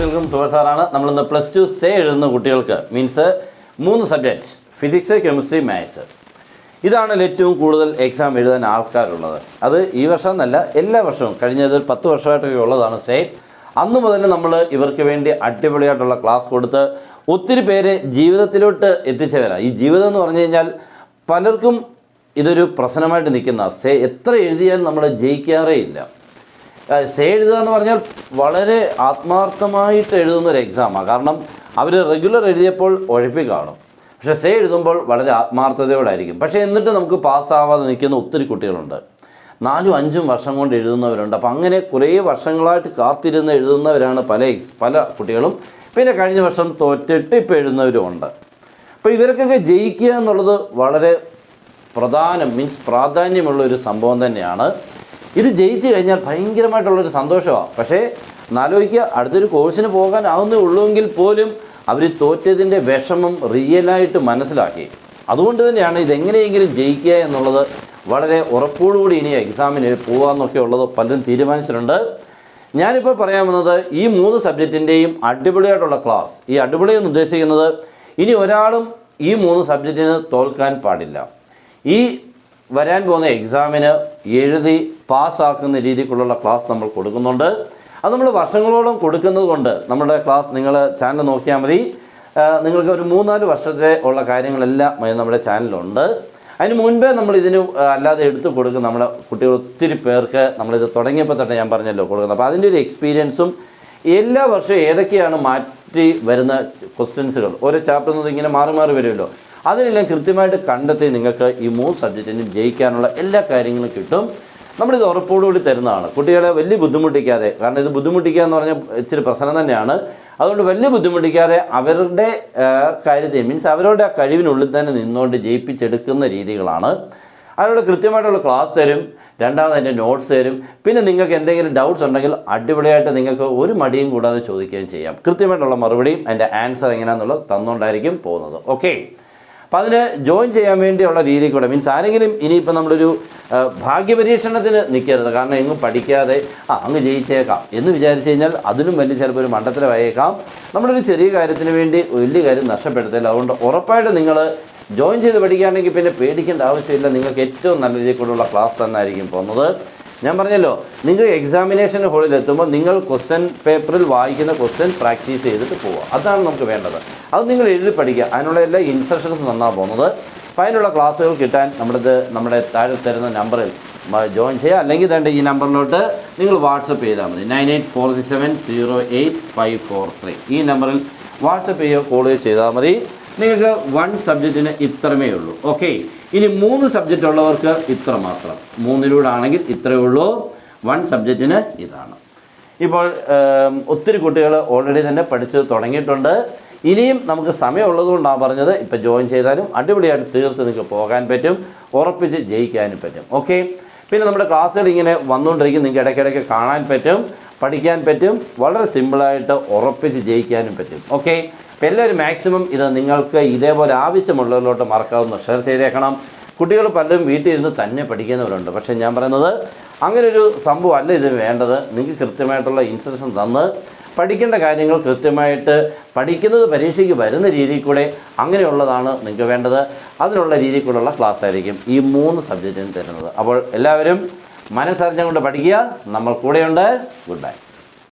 കുട്ടികൾക്കും സുഖ സാറാണ്. നമ്മളിന്ന് +2 സേ എഴുതുന്ന കുട്ടികൾക്ക് means 3 subject physics, chemistry, maths. ഇതാണ് ഏറ്റവും കൂടുതൽ എക്സാം എഴുതാൻ ആൾക്കാരുള്ളത്. അത് ഈ വർഷം എന്നല്ല, എല്ലാ വർഷവും കഴിഞ്ഞത് 10 വർഷമായിട്ടൊക്കെ ഉള്ളതാണ് സേ. അന്ന് മുതൽ നമ്മൾ ഇവർക്ക് വേണ്ടി അടിപൊളിയായിട്ടുള്ള ക്ലാസ് കൊടുത്ത് ഒത്തിരി പേര് ജീവിതത്തിലോട്ട് എത്തിച്ചവരാണ്. ഈ ജീവിതം എന്ന് പറഞ്ഞു കഴിഞ്ഞാൽ പലർക്കും ഇതൊരു പ്രശ്നമായിട്ട് നിൽക്കുന്ന സേ എത്ര എഴുതിയാലും നമ്മൾ ജയിക്കാറേ ഇല്ല. സേ എഴുതുക എന്ന് പറഞ്ഞാൽ വളരെ ആത്മാർത്ഥമായിട്ട് എഴുതുന്നൊരു എക്സാമാണ്. കാരണം അവർ റെഗുലർ എഴുതിയപ്പോൾ ഉഴപ്പി കാണും, പക്ഷേ സേ എഴുതുമ്പോൾ വളരെ ആത്മാർത്ഥതയോടായിരിക്കും. പക്ഷേ എന്നിട്ട് നമുക്ക് പാസ്സാവാതെ നിൽക്കുന്ന ഒത്തിരി കുട്ടികളുണ്ട്. 4-5 വർഷം കൊണ്ട് എഴുതുന്നവരുണ്ട്. അപ്പോൾ അങ്ങനെ കുറേ വർഷങ്ങളായിട്ട് കാത്തിരുന്ന് എഴുതുന്നവരാണ് പല കുട്ടികളും. പിന്നെ കഴിഞ്ഞ വർഷം തോറ്റിട്ട് ഇപ്പോൾ എഴുതുന്നവരും ഉണ്ട്. അപ്പോൾ ഇവർക്കൊക്കെ ജയിക്കുക എന്നുള്ളത് വളരെ പ്രാധാന്യമുള്ളൊരു സംഭവം തന്നെയാണ്. ഇത് ജയിച്ചു കഴിഞ്ഞാൽ ഭയങ്കരമായിട്ടുള്ളൊരു സന്തോഷമാണ്. പക്ഷേ ആലോചിക്കുക, അടുത്തൊരു കോഴ്സിന് പോകാനാവുന്നേ ഉള്ളൂവെങ്കിൽ പോലും അവർ തോറ്റതിൻ്റെ വിഷമം റിയലായിട്ട് മനസ്സിലാക്കി. അതുകൊണ്ട് തന്നെയാണ് ഇതെങ്ങനെയെങ്കിലും ജയിക്കുക എന്നുള്ളത് വളരെ ഉറപ്പോടുകൂടി ഇനി എക്സാമിന് പോകാമെന്നൊക്കെ ഉള്ളത് പലരും തീരുമാനിച്ചിട്ടുണ്ട്. ഞാനിപ്പോൾ പറയാൻ വന്നത് ഈ 3 സബ്ജക്റ്റിൻ്റെയും അടിപൊളിയായിട്ടുള്ള ക്ലാസ്. ഈ അടിപൊളി എന്ന് ഉദ്ദേശിക്കുന്നത് ഇനി ഒരാളും ഈ 3 സബ്ജക്റ്റിന് തോൽക്കാൻ പാടില്ല. ഈ വരാൻ പോകുന്ന എക്സാമിന് എഴുതി പാസ്സാക്കുന്ന രീതിക്കുള്ള ക്ലാസ് നമ്മൾ കൊടുക്കുന്നുണ്ട്. അത് നമ്മൾ വർഷങ്ങളോളം കൊടുക്കുന്നത് കൊണ്ട് നമ്മുടെ ക്ലാസ് നിങ്ങൾ ചാനൽ നോക്കിയാൽ മതി. നിങ്ങൾക്ക് ഒരു 3-4 വർഷത്തെ ഉള്ള കാര്യങ്ങളെല്ലാം നമ്മുടെ ചാനലുണ്ട്. അതിന് മുൻപേ നമ്മൾ ഇതിന് അല്ലാതെ എടുത്ത് കൊടുക്കും. നമ്മുടെ കുട്ടികൾ ഒത്തിരി പേർക്ക് നമ്മളിത് തുടങ്ങിയപ്പോൾ തന്നെ ഞാൻ പറഞ്ഞല്ലോ കൊടുക്കുന്നത്. അപ്പോൾ അതിൻ്റെ ഒരു എക്സ്പീരിയൻസും എല്ലാ വർഷവും ഏതൊക്കെയാണ് മാറ്റി വരുന്ന ക്വസ്റ്റ്യൻസുകൾ, ഓരോ ചാപ്റ്ററിൽ നിന്ന് ഇങ്ങനെ മാറി മാറി വരുമല്ലോ, അതിനെല്ലാം കൃത്യമായിട്ട് കണ്ടെത്തി നിങ്ങൾക്ക് ഈ 3 സബ്ജക്റ്റിനും ജയിക്കാനുള്ള എല്ലാ കാര്യങ്ങളും കിട്ടും. നമ്മളിത് ഉറപ്പോടുകൂടി തരുന്നതാണ്. കുട്ടികളെ വലിയ ബുദ്ധിമുട്ടിക്കാതെ, കാരണം ഇത് ബുദ്ധിമുട്ടിക്കുക എന്ന് പറഞ്ഞാൽ ഇച്ചിരി പ്രശ്നം തന്നെയാണ്. അതുകൊണ്ട് വലിയ ബുദ്ധിമുട്ടിക്കാതെ അവരുടെ കാര്യത്തെ മീൻസ് അവരുടെ ആ കഴിവിനുള്ളിൽ തന്നെ നിന്നുകൊണ്ട് ജയിപ്പിച്ചെടുക്കുന്ന രീതികളാണ്. അതിനുള്ള കൃത്യമായിട്ടുള്ള ക്ലാസ് തരും. രണ്ടാമത് അതിൻ്റെ നോട്ട്സ് തരും. പിന്നെ നിങ്ങൾക്ക് എന്തെങ്കിലും ഡൗട്ട്സ് ഉണ്ടെങ്കിൽ അടിപൊളിയായിട്ട് നിങ്ങൾക്ക് ഒരു മടിയും കൂടാതെ ചോദിക്കുകയും ചെയ്യാം. കൃത്യമായിട്ടുള്ള മറുപടിയും അതിൻ്റെ ആൻസർ എങ്ങനെയാണെന്നുള്ളത് തന്നുകൊണ്ടായിരിക്കും പോകുന്നത്. ഓക്കെ, അപ്പോൾ അതിന് ജോയിൻ ചെയ്യാൻ വേണ്ടിയുള്ള രീതിയിൽ കൂടെ മീൻസ് ആരെങ്കിലും ഇനിയിപ്പോൾ നമ്മളൊരു ഭാഗ്യപരീക്ഷണത്തിന് നിൽക്കരുത്. കാരണം എങ്ങും പഠിക്കാതെ അങ്ങ് ജയിച്ചേക്കാം എന്ന് വിചാരിച്ചു കഴിഞ്ഞാൽ അതിലും വലിയ ചിലപ്പോൾ ഒരു മണ്ടത്തരമായേക്കാം. നമ്മളൊരു ചെറിയ കാര്യത്തിന് വേണ്ടി വലിയ കാര്യം നഷ്ടപ്പെടുത്തില്ല. അതുകൊണ്ട് ഉറപ്പായിട്ട് നിങ്ങൾ ജോയിൻ ചെയ്ത് പഠിക്കുകയാണെങ്കിൽ പിന്നെ പേടിക്കേണ്ട ആവശ്യമില്ല. നിങ്ങൾക്ക് ഏറ്റവും നല്ല രീതിയിലുള്ള ക്ലാസ് തന്നെയായിരിക്കും പോകുന്നത്. ഞാൻ പറഞ്ഞല്ലോ, നിങ്ങൾ എക്സാമിനേഷൻ ഹോളിൽ എത്തുമ്പോൾ നിങ്ങൾ ക്വസ്റ്റ്യൻ പേപ്പറിൽ വായിക്കുന്ന ക്വസ്റ്റ്യൻ പ്രാക്ടീസ് ചെയ്തിട്ട് പോവുക. അതാണ് നമുക്ക് വേണ്ടത്. അത് നിങ്ങൾ എഴുതി പഠിക്കുക. അതിനുള്ള എല്ലാ ഇൻസ്ട്രക്ഷൻസ് നന്നാണ് പോകുന്നത്. അപ്പോൾ അതിനുള്ള ക്ലാസ്സുകൾ കിട്ടാൻ നമ്മുടെ താഴെ തരുന്ന നമ്പറിൽ ജോയിൻ ചെയ്യുക. അല്ലെങ്കിൽ തന്നെ ഈ നമ്പറിലോട്ട് നിങ്ങൾ വാട്സപ്പ് ചെയ്താൽ മതി. 9847708543 ഈ നമ്പറിൽ വാട്സപ്പ് ചെയ്യുകയോ കോൾ ചെയ്താൽ മതി. നിങ്ങൾക്ക് 1 സബ്ജക്റ്റിന് ഇത്രമേ ഉള്ളൂ. ഓക്കെ, ഇനി 3 സബ്ജക്റ്റ് ഉള്ളവർക്ക് ഇത്ര മാത്രം. 3 ആണെങ്കിൽ ഇത്രയേ ഉള്ളൂ. 1 സബ്ജക്റ്റിന് ഇതാണ്. ഇപ്പോൾ ഒത്തിരി കുട്ടികൾ ഓൾറെഡി തന്നെ പഠിച്ച് തുടങ്ങിയിട്ടുണ്ട്. ഇനിയും നമുക്ക് സമയമുള്ളതുകൊണ്ടാണ് പറഞ്ഞത്. ഇപ്പോൾ ജോയിൻ ചെയ്താലും അടിപൊളിയായിട്ട് തീർത്ത് നിങ്ങൾക്ക് പോകാൻ പറ്റും, ഉറപ്പിച്ച് ജയിക്കാനും പറ്റും. ഓക്കെ, പിന്നെ നമ്മുടെ ക്ലാസ്സുകൾ ഇങ്ങനെ വന്നുകൊണ്ടിരിക്കും. നിങ്ങൾക്ക് ഇടയ്ക്കിടയ്ക്ക് കാണാൻ പറ്റും, പഠിക്കാൻ പറ്റും, വളരെ സിമ്പിളായിട്ട് ഉറപ്പിച്ച് ജയിക്കാനും പറ്റും. ഓക്കെ, അപ്പോൾ എല്ലാവരും മാക്സിമം ഇത് നിങ്ങൾക്ക് ഇതേപോലെ ആവശ്യമുള്ളവരിലോട്ട് മറക്കാവുന്ന ഷെയർ ചെയ്തേക്കണം. കുട്ടികൾ പലരും വീട്ടിൽ ഇരുന്ന് തന്നെ പഠിക്കുന്നവരുണ്ട്. പക്ഷേ ഞാൻ പറയുന്നത് അങ്ങനൊരു സംഭവം അല്ല ഇത് വേണ്ടത്. നിങ്ങൾക്ക് കൃത്യമായിട്ടുള്ള ഇൻസ്ട്രക്ഷൻ തന്ന് പഠിക്കേണ്ട കാര്യങ്ങൾ കൃത്യമായിട്ട് പഠിക്കുന്നത് പരീക്ഷയ്ക്ക് വരുന്ന രീതിയിൽ കൂടെ അങ്ങനെയുള്ളതാണ് നിങ്ങൾക്ക് വേണ്ടത്. അതിനുള്ള രീതിയിൽ കൂടെയുള്ള ക്ലാസ് ആയിരിക്കും ഈ 3 സബ്ജക്റ്റിന് തരുന്നത്. അപ്പോൾ എല്ലാവരും മനസ്സറിഞ്ഞുകൊണ്ട് പഠിക്കുക. നമ്മൾ കൂടെയുണ്ട്. Good bye.